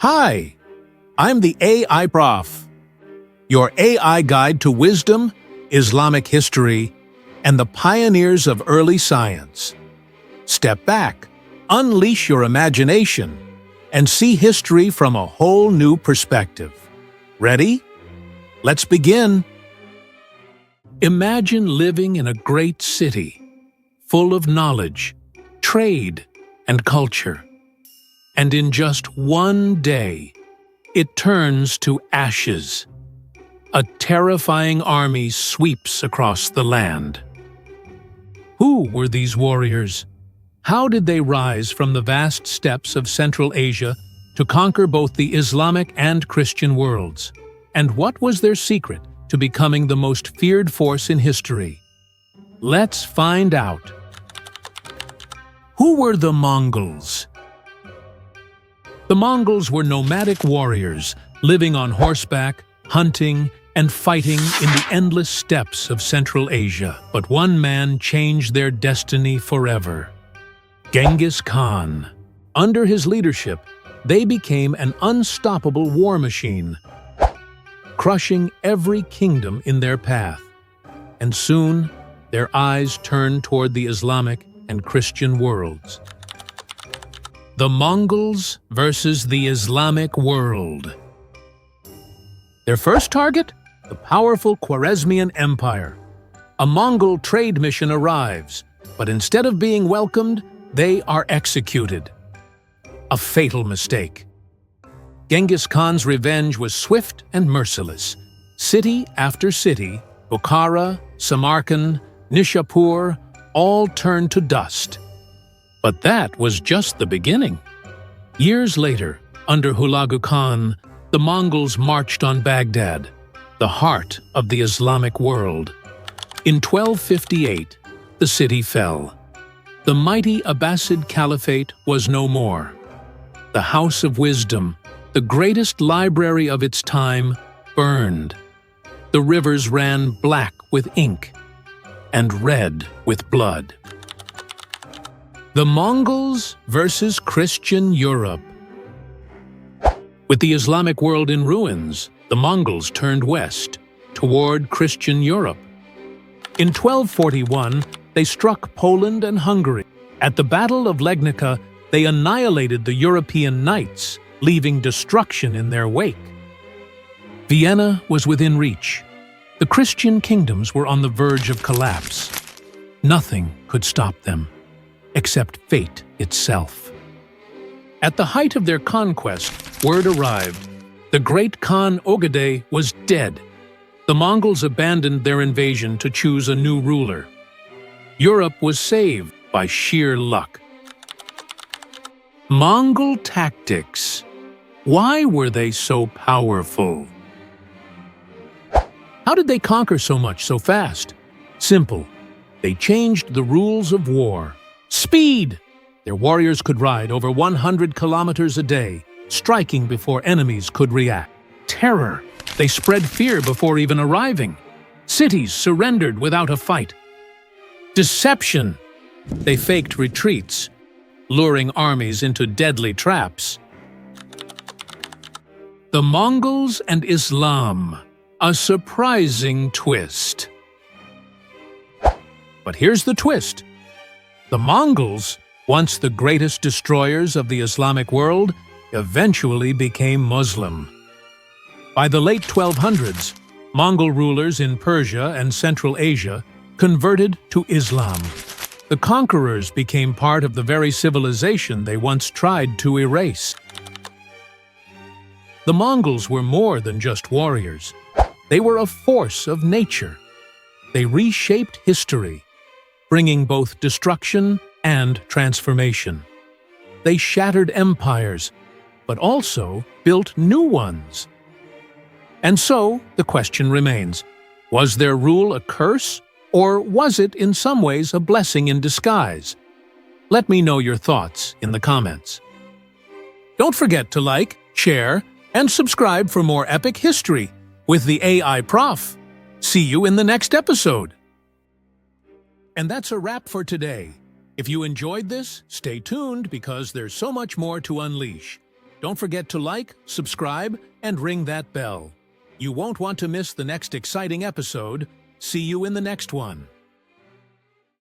Hi, I'm the Ai Prof, your AI guide to wisdom, Islamic history, and the pioneers of early science. Step back, unleash your imagination, and see history from a whole new perspective. Ready? Let's begin. Imagine living in a great city, full of knowledge, trade, and culture. And in just one day, it turns to ashes. A terrifying army sweeps across the land. Who were these warriors? How did they rise from the vast steppes of Central Asia to conquer both the Islamic and Christian worlds? And what was their secret to becoming the most feared force in history? Let's find out. Who were the Mongols? The Mongols were nomadic warriors living on horseback, hunting, and fighting in the endless steppes of Central Asia. But one man changed their destiny forever. Genghis Khan. Under his leadership, they became an unstoppable war machine, crushing every kingdom in their path. And soon, their eyes turned toward the Islamic and Christian worlds. The Mongols versus the Islamic world. Their first target? The powerful Khwarezmian Empire. A Mongol trade mission arrives, but instead of being welcomed, they are executed. A fatal mistake. Genghis Khan's revenge was swift and merciless. City after city, Bukhara, Samarkand, Nishapur, all turned to dust. But that was just the beginning. Years later, under Hulagu Khan, the Mongols marched on Baghdad, the heart of the Islamic world. In 1258, the city fell. The mighty Abbasid Caliphate was no more. The House of Wisdom, the greatest library of its time, burned. The rivers ran black with ink and red with blood. The Mongols versus Christian Europe. With the Islamic world in ruins, the Mongols turned west, toward Christian Europe. In 1241, they struck Poland and Hungary. At the Battle of Legnica, they annihilated the European knights, leaving destruction in their wake. Vienna was within reach. The Christian kingdoms were on the verge of collapse. Nothing could stop them, except fate itself. At the height of their conquest, word arrived. The great Khan Ogedei was dead. The Mongols abandoned their invasion to choose a new ruler. Europe was saved by sheer luck. Mongol tactics. Why were they so powerful? How did they conquer so much so fast? Simple. They changed the rules of war. Speed! Their warriors could ride over 100 kilometers a day, striking before enemies could react. Terror! They spread fear before even arriving. Cities surrendered without a fight. Deception! They faked retreats, luring armies into deadly traps. The Mongols and Islam. A surprising twist. But here's the twist. The Mongols, once the greatest destroyers of the Islamic world, eventually became Muslim. By the late 1200s, Mongol rulers in Persia and Central Asia converted to Islam. The conquerors became part of the very civilization they once tried to erase. The Mongols were more than just warriors. They were a force of nature. They reshaped history, bringing both destruction and transformation. They shattered empires, but also built new ones. And so, the question remains, was their rule a curse, or was it in some ways a blessing in disguise? Let me know your thoughts in the comments. Don't forget to like, share, and subscribe for more epic history with the Ai Prof. See you in the next episode. And that's a wrap for today. If you enjoyed this, stay tuned because there's so much more to unleash. Don't forget to like, subscribe, and ring that bell. You won't want to miss the next exciting episode. See you in the next one.